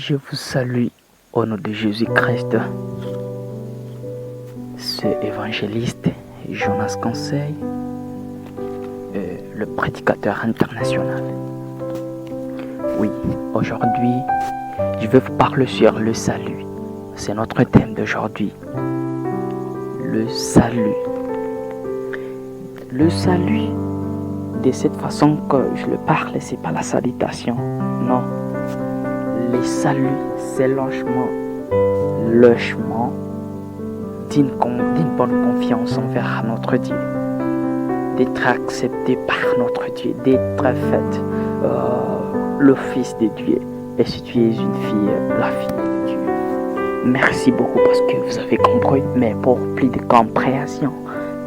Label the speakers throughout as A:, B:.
A: Je vous salue au nom de Jésus-Christ. C'est évangéliste Jonas Conseil, le prédicateur international. Oui, aujourd'hui, je vais vous parler sur le salut. C'est notre thème d'aujourd'hui. Le salut. Le salut, de cette façon que je le parle, c'est pas la salutation. Non. Le salut, c'est le chemin d'une bonne confiance envers notre Dieu. D'être accepté par notre Dieu, d'être fait le Fils de Dieu. Et si tu es une fille, la fille de Dieu. Merci beaucoup parce que vous avez compris, mais pour plus de compréhension,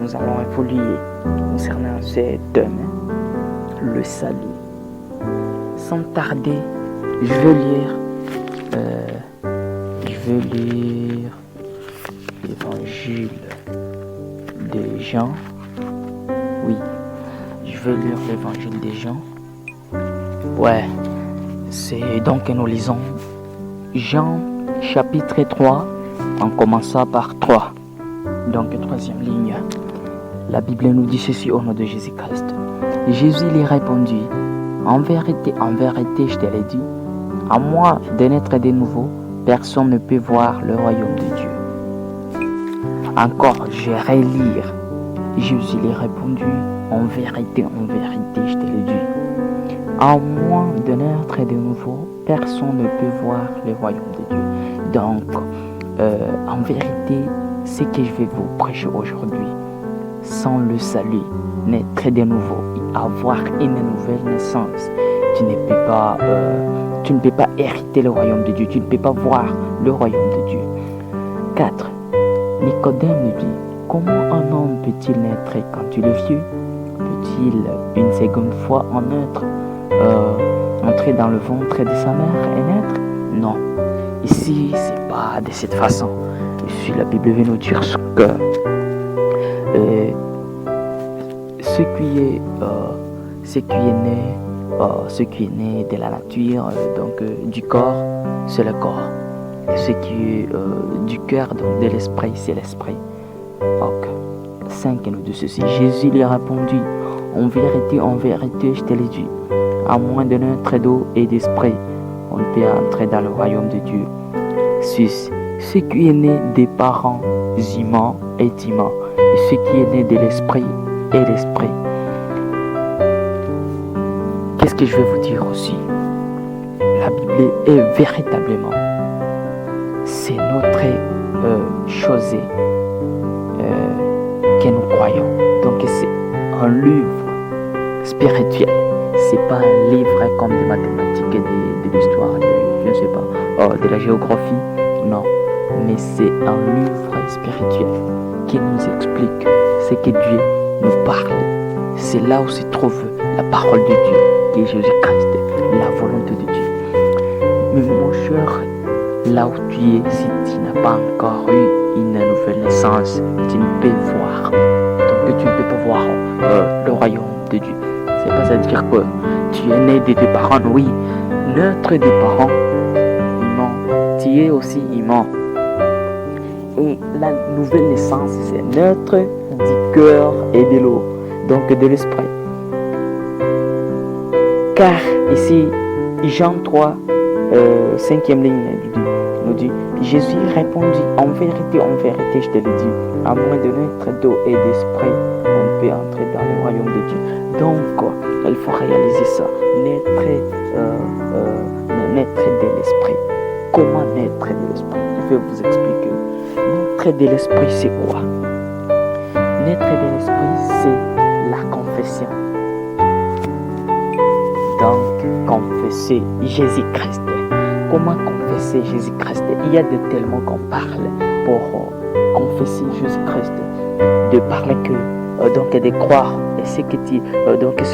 A: nous allons évoluer concernant ce thème, le salut. Sans tarder, je vais lire l'évangile de Jean. Oui, je vais lire l'évangile de Jean. Ouais, c'est donc nous lisons Jean chapitre 3, en commençant par 3. Donc, troisième ligne. La Bible nous dit ceci au nom de Jésus-Christ. Jésus lui répondit, en vérité, je te l'ai dit, à moins de naître de nouveau, personne ne peut voir le royaume de Dieu. Encore, je vais relire. Jésus lui répondit, en vérité, je te l'ai dit, à moins de naître de nouveau, personne ne peut voir le royaume de Dieu. Donc, en vérité, ce que je vais vous prêcher aujourd'hui, sans le salut, naître de nouveau, avoir une nouvelle naissance, tu ne peux pas hériter le royaume de Dieu, tu ne peux pas voir le royaume de Dieu. 4. Nicodème lui dit, comment un homme peut-il naître quand il est vieux? Peut-il une seconde fois entrer dans le ventre de sa mère et naître? Non. Ici, c'est pas de cette façon. Ici, la Bible veut nous dire que ce qui est né de la nature, donc du corps, c'est le corps. Et ce qui est du cœur, donc de l'esprit, c'est l'esprit. Ok. 5 nous dit ceci. Jésus lui répondit, en vérité, je te l'ai dit, à moins de naître d'eau et d'esprit, on ne peut entrer dans le royaume de Dieu. 6. Ce qui est né des parents humains est humain, et ce qui est né de l'esprit est l'esprit. Qu'est-ce que je vais vous dire aussi? La Bible est véritablement, c'est notre chose que nous croyons. Donc c'est un livre spirituel. C'est pas un livre comme des mathématiques, de l'histoire, de la géographie. Non, mais c'est un livre spirituel qui nous explique ce que Dieu nous parle. C'est là où se trouve la parole de Dieu, qui est Jésus-Christ, la volonté de Dieu. Mais mon cher, là où tu es, si tu n'as pas encore eu une nouvelle naissance, tu ne peux voir. Donc tu ne peux pas voir le royaume de Dieu. C'est pas à dire que tu es né de tes parents, oui. Naître des parents, humains, tu es aussi humain. Et la nouvelle naissance, c'est naître du cœur et de l'eau, donc de l'esprit. Car ici, Jean 3, 5e ligne nous dit, Jésus répondit, en vérité, je te le dis, à moins de naître d'eau et d'esprit, on peut entrer dans le royaume de Dieu. Donc, il faut réaliser ça, naître de l'esprit. Comment naître de l'esprit? Je vais vous expliquer. Naître de l'esprit, c'est quoi? Naître de l'esprit, c'est la confession. Donc, confesser Jésus-Christ. Comment confesser Jésus-Christ? Il y a de tels mots qu'on parle pour confesser Jésus-Christ. De parler que, donc de croire. Et ce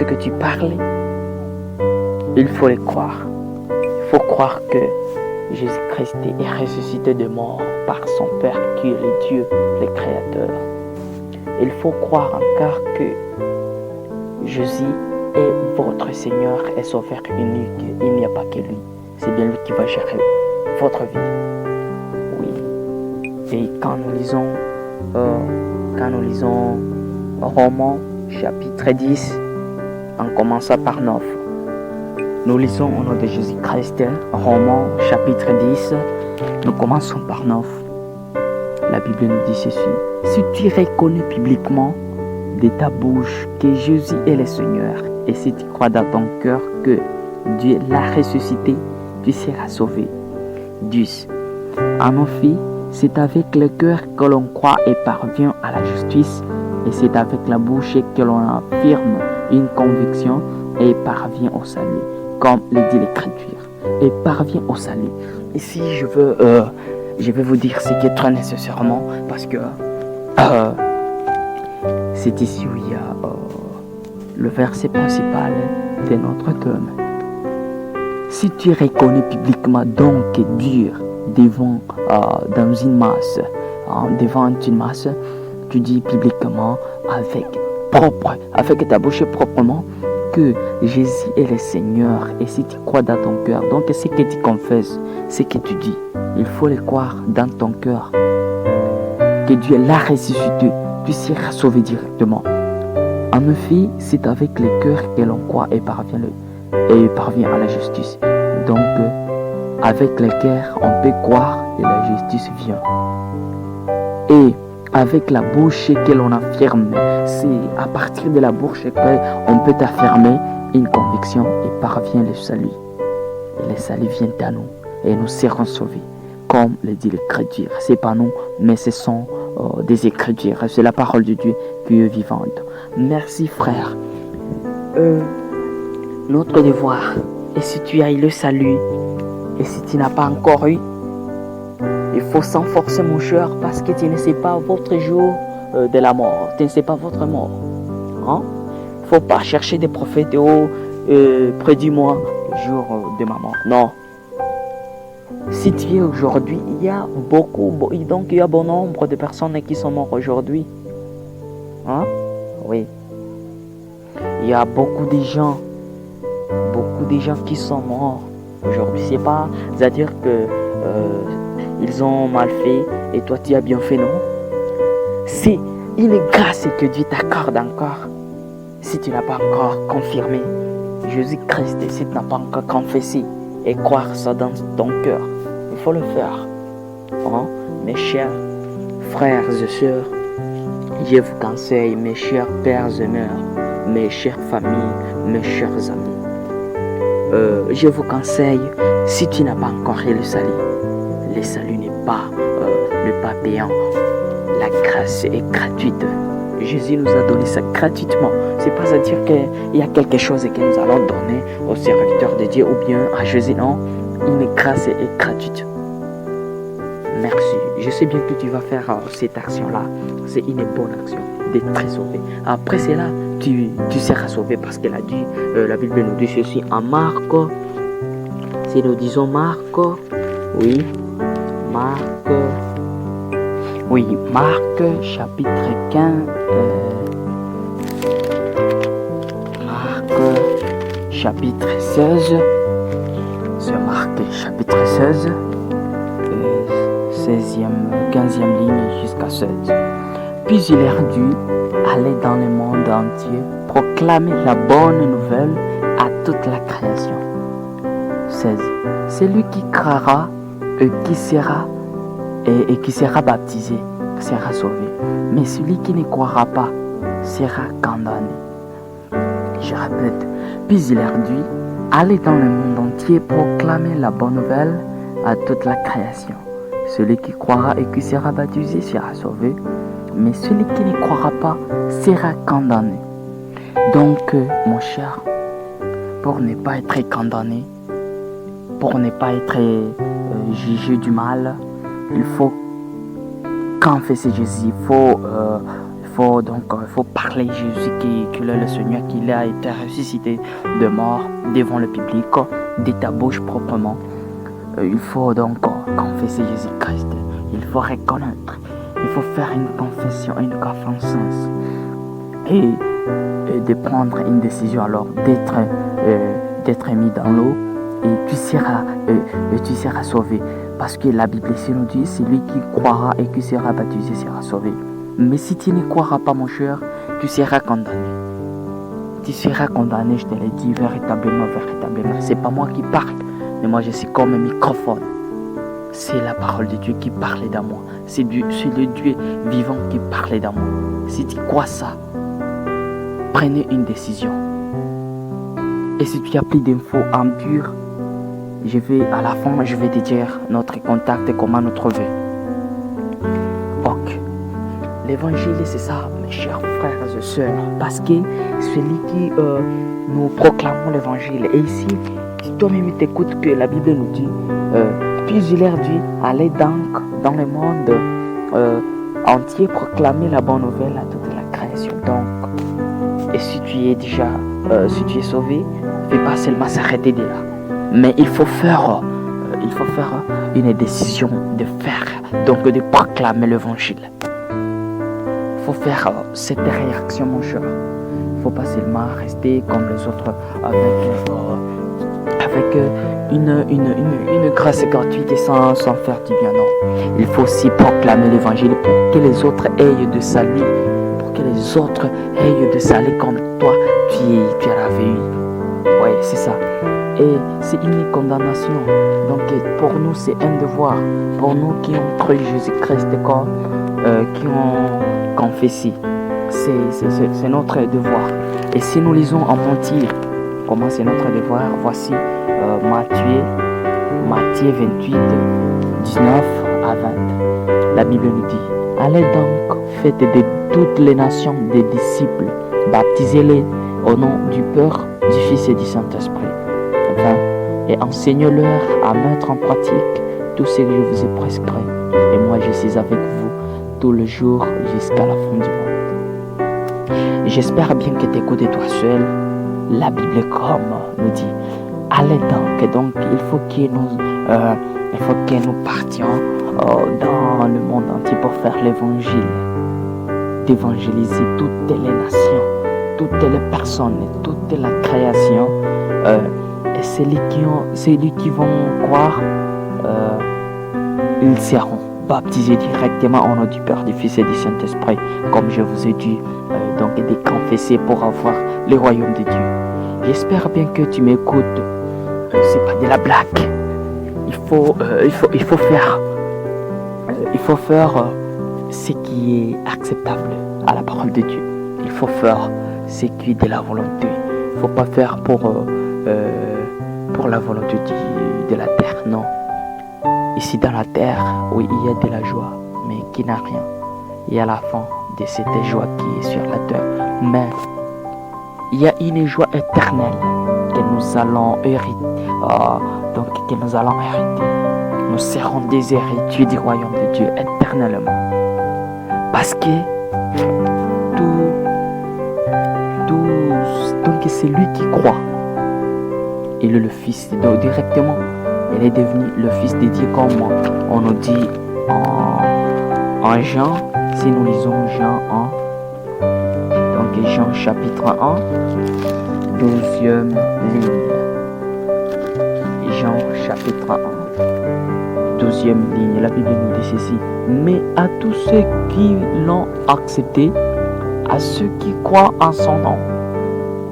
A: que tu parles, il faut le croire. Il faut croire que Jésus-Christ est ressuscité de mort par son Père qui est le Dieu, le Créateur. Il faut croire encore que Jésus est votre Seigneur et Sauveur unique. Il n'y a pas que lui. C'est bien lui qui va gérer votre vie. Oui. Et quand nous lisons Romains chapitre 10, en commençant par 9, nous lisons au nom de Jésus-Christ, Romains chapitre 10, nous commençons par 9. La Bible nous dit ceci: si tu reconnais publiquement de ta bouche que Jésus est le Seigneur, et si tu crois dans ton cœur que Dieu l'a ressuscité, tu seras sauvé. 10. En effet, c'est avec le cœur que l'on croit et parvient à la justice, et c'est avec la bouche que l'on affirme une conviction et parvient au salut, comme le dit l'Écriture, et parvient au salut. Ici, je vais vous dire ce qui est très nécessairement, parce que c'est ici où il y a le verset principal de notre thème. Si tu reconnais publiquement donc Dieu devant une masse, tu dis publiquement avec ta bouche proprement que Jésus est le Seigneur, et si tu crois dans ton cœur, donc ce que tu confesses, ce que tu dis, il faut le croire dans ton cœur que Dieu l'a ressuscité, tu seras sauvé directement. En effet, c'est avec le cœur que l'on croit et parvient à la justice. Donc, avec le cœur, on peut croire et la justice vient. Et avec la bouche que l'on affirme, c'est à partir de la bouche qu'on peut affirmer une conviction et parvient le salut. Et le salut vient à nous et nous serons sauvés. Comme le dit l'Écriture, c'est pas nous, mais ce sont des Écritures. C'est la parole de Dieu qui est vivante. Merci frère. Notre devoir, et si tu as eu le salut, et si tu n'as pas encore eu, il faut s'enforcer mon cher, parce que tu ne sais pas votre jour de la mort. Tu ne sais pas votre mort. Hein? Faut pas chercher des prophètes. Prédis-moi le jour de ma mort. Non. Si tu es aujourd'hui, il y a bon nombre de personnes qui sont mortes aujourd'hui. Hein? Oui. Il y a beaucoup de gens qui sont morts aujourd'hui. C'est pas à dire que ils ont mal fait et toi tu as bien fait, non? C'est une grâce que Dieu t'accorde encore. Si tu n'as pas encore confirmé Jésus-Christ, si tu n'as pas encore confessé et croire ça dans ton cœur, il faut le faire. Hein? Mes chers frères et sœurs, je vous conseille, mes chers pères et mères, mes chères familles, mes chers amis, je vous conseille, si tu n'as pas encore eu le salut n'est pas payant. La grâce est gratuite. Jésus nous a donné ça gratuitement. C'est pas à dire qu'il y a quelque chose que nous allons donner aux serviteurs de Dieu ou bien à Jésus. Non, une grâce est gratuite. Merci. Je sais bien que tu vas faire cette action-là. C'est une bonne action d'être sauvé. Après cela, tu seras sauvé parce que la Bible nous dit ceci en Marc. Si nous disons Marc, Marc chapitre 15. Marc chapitre 16. C'est Marc chapitre 16. 15e ligne jusqu'à 16. Puis il leur dit: allez dans le monde entier, proclamez la bonne nouvelle à toute la création. 16. Celui qui croira et qui sera baptisé sera sauvé, mais celui qui ne croira pas sera condamné. Je répète, puis il leur dit: allez dans le monde entier, proclamez la bonne nouvelle à toute la création. Celui qui croira et qui sera baptisé sera sauvé, mais celui qui ne croira pas sera condamné. Donc, mon cher, pour ne pas être condamné, pour ne pas être jugé du mal, il faut confesser Jésus. Il faut parler Jésus qu'il est le Seigneur, qu'il a été ressuscité de mort devant le public, de ta bouche proprement. Il faut donc confesser Jésus-Christ. Il faut reconnaître. Il faut faire une confession, une conférence et de prendre une décision alors d'être mis dans l'eau tu seras sauvé. Parce que la Bible ici nous dit, celui qui croira et qui sera baptisé sera sauvé. Mais si tu ne croiras pas, mon cher, tu seras condamné. Tu seras condamné, je te l'ai dit, véritablement, véritablement. C'est pas moi qui parle, mais moi je suis comme un microphone. C'est la parole de Dieu qui parle dans moi. C'est le Dieu vivant qui parle dans moi. Si tu crois ça, prenez une décision. Et si tu as plus d'infos en pur, à la fin, je vais te dire notre contact et comment nous trouver. Ok. L'évangile, c'est ça, mes chers frères et sœurs. Parce que celui qui nous proclamons l'évangile. Et ici, si toi-même t'écoutes que la Bible nous dit, puis il leur dit, allez donc dans le monde entier proclamer la bonne nouvelle à toute la création. Donc, et si tu es déjà, si tu es sauvé, ne fais pas seulement s'arrêter de là. Mais il faut faire une décision de faire, donc de proclamer l'évangile. Il faut faire cette réaction, mon cher. Il ne faut pas seulement rester comme les autres avec une grâce gratuite et sans faire du bien. Non. Il faut aussi proclamer l'évangile pour que les autres aient de salut, pour que les autres aient de salut comme toi, tu l'avais eu. Oui, c'est ça. Et c'est une condamnation. Donc pour nous, c'est un devoir. Pour nous qui ont cru Jésus-Christ, qui ont confessé, c'est notre devoir. Et si nous lisons en entier, comment c'est notre devoir, voici Matthieu 28, 19 à 20. La Bible nous dit, allez donc, faites de toutes les nations des disciples, baptisez-les au nom du Père, du Fils et du Saint-Esprit. Et enseignez-leur à mettre en pratique tout ce que je vous ai prescrit. Et moi, je suis avec vous tous les jours jusqu'à la fin du monde. J'espère bien que tu écoutes toi seul. La Bible comme nous dit, allez donc. Et donc, il faut que nous partions dans le monde entier pour faire l'évangile. D'évangéliser toutes les nations, toutes les personnes, toute la création. Et ceux qui vont croire, ils seront baptisés directement au nom du Père, du Fils et du Saint-Esprit, comme je vous ai dit, donc de confesser pour avoir le royaume de Dieu. J'espère bien que tu m'écoutes. C'est pas de la blague. Il faut faire ce qui est acceptable à la parole de Dieu. Il faut faire ce qui est de la volonté. Il ne faut pas faire pour la volonté de la terre, non. Ici dans la terre, oui, il y a de la joie, mais qui n'a rien. Il y a la fin de cette joie qui est sur la terre. Mais il y a une joie éternelle que nous allons hériter. Nous serons des héritiers du royaume de Dieu éternellement. Parce que donc c'est lui qui croit. Il est le Fils, donc directement, il est devenu le Fils de Dieu, comme on nous dit en Jean, si nous lisons Jean 1, donc Jean chapitre 1, 12e ligne. Jean chapitre 1, 12e ligne, la Bible nous dit ceci. Mais à tous ceux qui l'ont accepté, à ceux qui croient en son nom,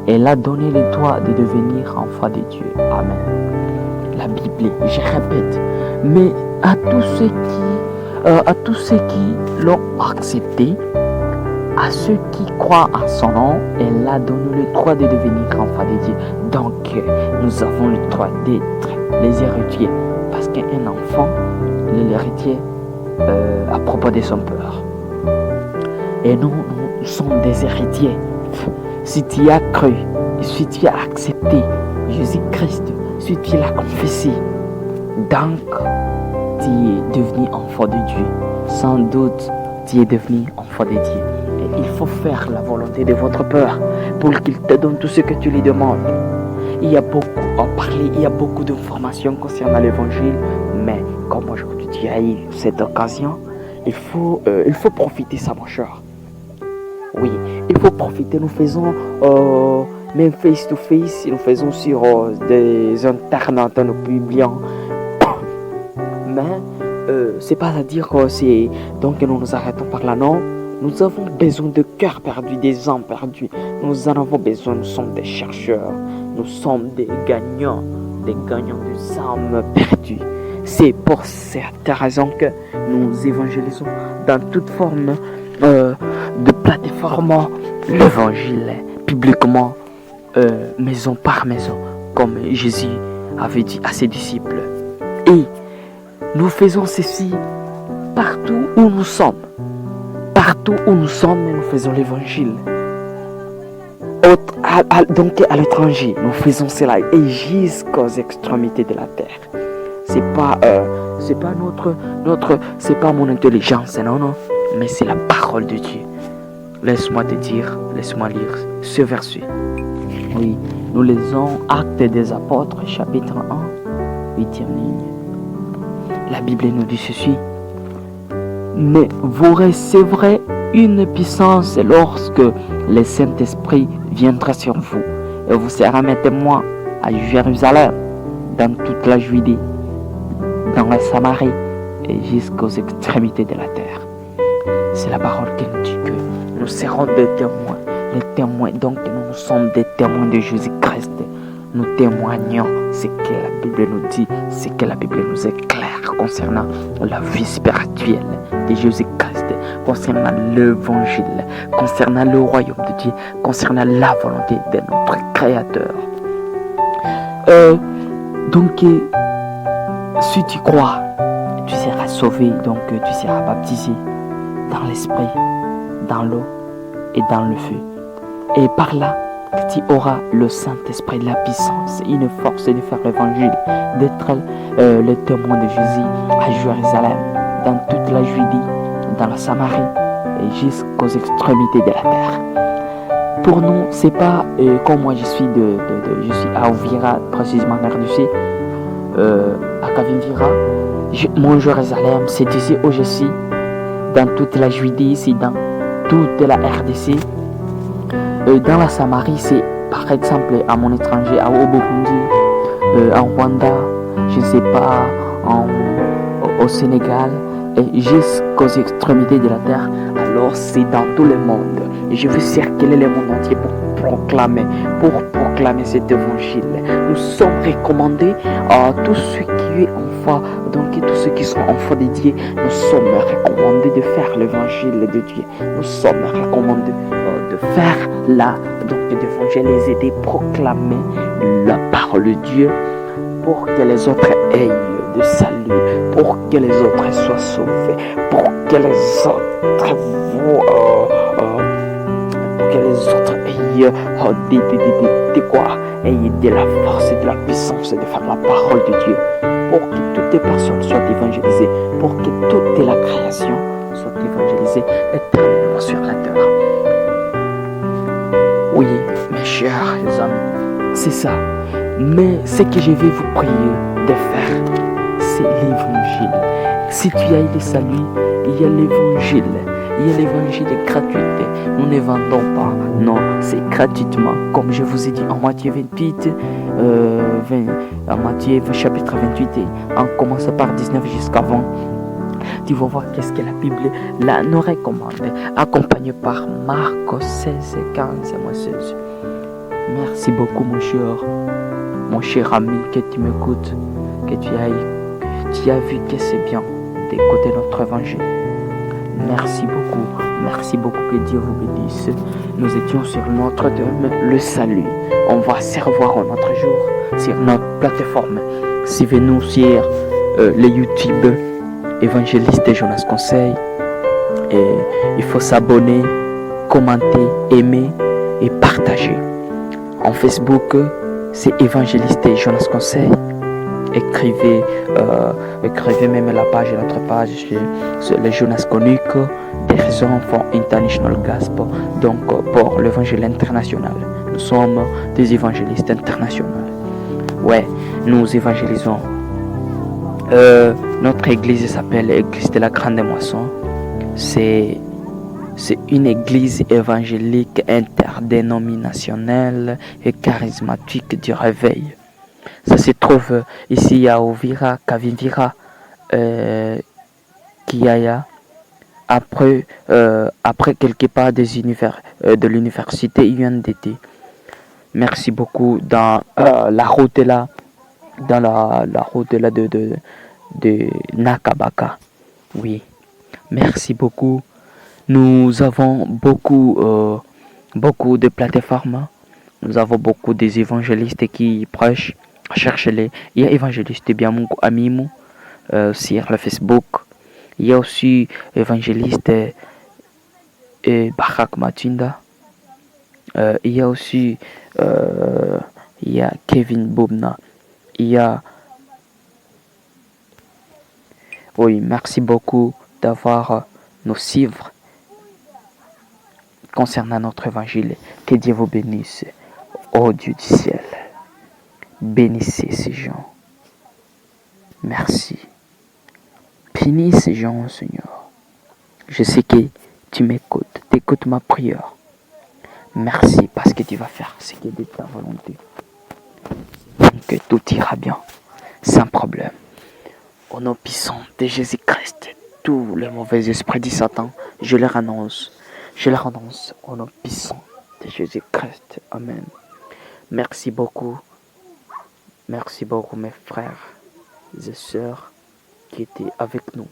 A: elle a donné le droit de devenir enfant de Dieu. Amen. La Bible, je répète, mais à tous ceux qui l'ont accepté, à ceux qui croient en son nom, elle a donné le droit de devenir enfant de Dieu. Donc, nous avons le droit d'être les héritiers. Parce qu'un enfant, l'héritier à propos de son père. Et nous sommes des héritiers. Si tu as cru, si tu as accepté Jésus-Christ, si tu l'as confessé, donc tu es devenu enfant de Dieu. Sans doute, tu es devenu enfant de Dieu. Et il faut faire la volonté de votre Père pour qu'il te donne tout ce que tu lui demandes. Il y a beaucoup à parler, il y a beaucoup d'informations concernant l'évangile, mais comme aujourd'hui tu as eu cette occasion, il faut profiter ça, mon cher. Oui, il faut profiter. Nous faisons même face-to-face, nous faisons sur des internats, nous publions. Mais c'est pas à dire que c'est donc nous nous arrêtons par là, non. Nous avons besoin de cœurs perdus, des âmes perdues. Nous en avons besoin, nous sommes des chercheurs. Nous sommes des gagnants des âmes perdues. C'est pour cette raison que nous évangélisons dans toute forme de plateforme l'évangile publiquement, maison par maison, comme Jésus avait dit à ses disciples. Et nous faisons ceci partout où nous sommes. Partout où nous sommes, nous faisons l'évangile. Donc à l'étranger, nous faisons cela et jusqu'aux extrémités de la terre. C'est pas c'est pas mon intelligence, non, mais c'est la parole de Dieu. Laisse-moi lire ce verset. Oui, nous lisons Actes des Apôtres, chapitre 1, 8e ligne. La Bible nous dit ceci. Mais vous recevrez une puissance lorsque le Saint-Esprit viendra sur vous. Et vous serez mes témoins à Jérusalem, dans toute la Judée, dans la Samarie et jusqu'aux extrémités de la terre. C'est la parole qui nous dit que nous serons des témoins. Les témoins, donc nous sommes des témoins de Jésus-Christ. Nous témoignons ce que la Bible nous dit, ce que la Bible nous éclaire concernant la vie spirituelle de Jésus-Christ, concernant l'évangile, concernant le royaume de Dieu, concernant la volonté de notre Créateur. Donc, si tu crois, tu seras sauvé, donc tu seras baptisé dans l'esprit, dans l'eau et dans le feu. Et par là, tu auras le Saint-Esprit, la puissance, une force de faire l'évangile, d'être le témoin de Jésus à Jérusalem, dans toute la Judée, dans la Samarie et jusqu'aux extrémités de la terre. Pour nous, c'est pas comme moi je suis à Ouvira, précisément en RDC, à Kavimvira. Mon Jérusalem, c'est ici où je suis, dans toute la Judée, c'est dans toute la RDC. Dans la Samarie, c'est par exemple à mon étranger, au Burundi, en Rwanda, je ne sais pas, au Sénégal, et jusqu'aux extrémités de la terre. Alors c'est dans tout le monde. Et je veux circuler le monde entier pour proclamer cet évangile. Nous sommes recommandés à tous ceux qui est enfants, donc tous ceux qui sont enfants de Dieu, nous sommes recommandés de faire l'évangile de Dieu. Nous sommes recommandés de faire d'évangéliser, de proclamer la parole de Dieu pour que les autres aient de salut, pour que les autres soient sauvés, pour que les autres aient de la force et de la puissance de faire la parole de Dieu, pour que toutes les personnes soient évangélisées, pour que toute la création soit évangélisée éternellement sur la terre. Oui, mes chers amis, c'est ça. Mais ce que je vais vous prier de faire, c'est l'évangile. Si tu as le salut, il y a l'évangile. Il y a l'évangile gratuit. Nous ne vendons pas. Non, c'est gratuitement. Comme je vous ai dit en Matthieu 28, en Matthieu chapitre 28, en commençant par 19 jusqu'à 20. Tu vas voir qu'est-ce que la Bible nous recommande. Accompagné par Marc 16, 15 et 16. Merci beaucoup mon cher ami, que tu m'écoutes, que tu as vu que c'est bien d'écouter notre évangile. Merci beaucoup, que Dieu vous bénisse. Nous étions sur notre thème, le salut. On va se revoir un autre jour sur notre plateforme. Suivez-nous sur le YouTube Évangéliste Jonas Conseil. Et il faut s'abonner, commenter, aimer et partager. En Facebook, c'est Évangéliste Jonas Conseil. Écrivez même notre page sur le Jonas Conique des enfants International Gospel, donc pour l'évangile international. Nous sommes des évangélistes internationaux. Ouais, nous évangélisons. Notre église s'appelle l'Église de la Grande Moisson. C'est C'est une église évangélique interdénominationnelle et charismatique du réveil. Ça se trouve ici à Uvira, Kavimvira, Kiaya, après quelque part de l'université UNDT. Merci beaucoup. Dans la route là, dans la route là de Nakabaka. Oui, merci beaucoup. Nous avons beaucoup de plateformes. Nous avons beaucoup des évangélistes qui prêchent. Cherchez-les. Il y a évangéliste Biamungu Amimu sur le Facebook. Il y a aussi évangéliste Barak Matinda. Il y a aussi il y a Kevin Boubna. Il y a... Oui, merci beaucoup d'avoir nous suivre concernant notre évangile. Que Dieu vous bénisse. Ô Dieu du ciel, bénissez ces gens. Merci. Bénis ces gens, Seigneur. Je sais que tu m'écoutes. Tu écoutes ma prière. Merci parce que tu vas faire ce qui est de ta volonté. Que tout ira bien, sans problème. Au nom puissant de Jésus-Christ, tous les mauvais esprits du Satan, je les renonce. Je les renonce au nom puissant de Jésus-Christ. Amen. Merci beaucoup. Merci beaucoup mes frères et sœurs qui étaient avec nous.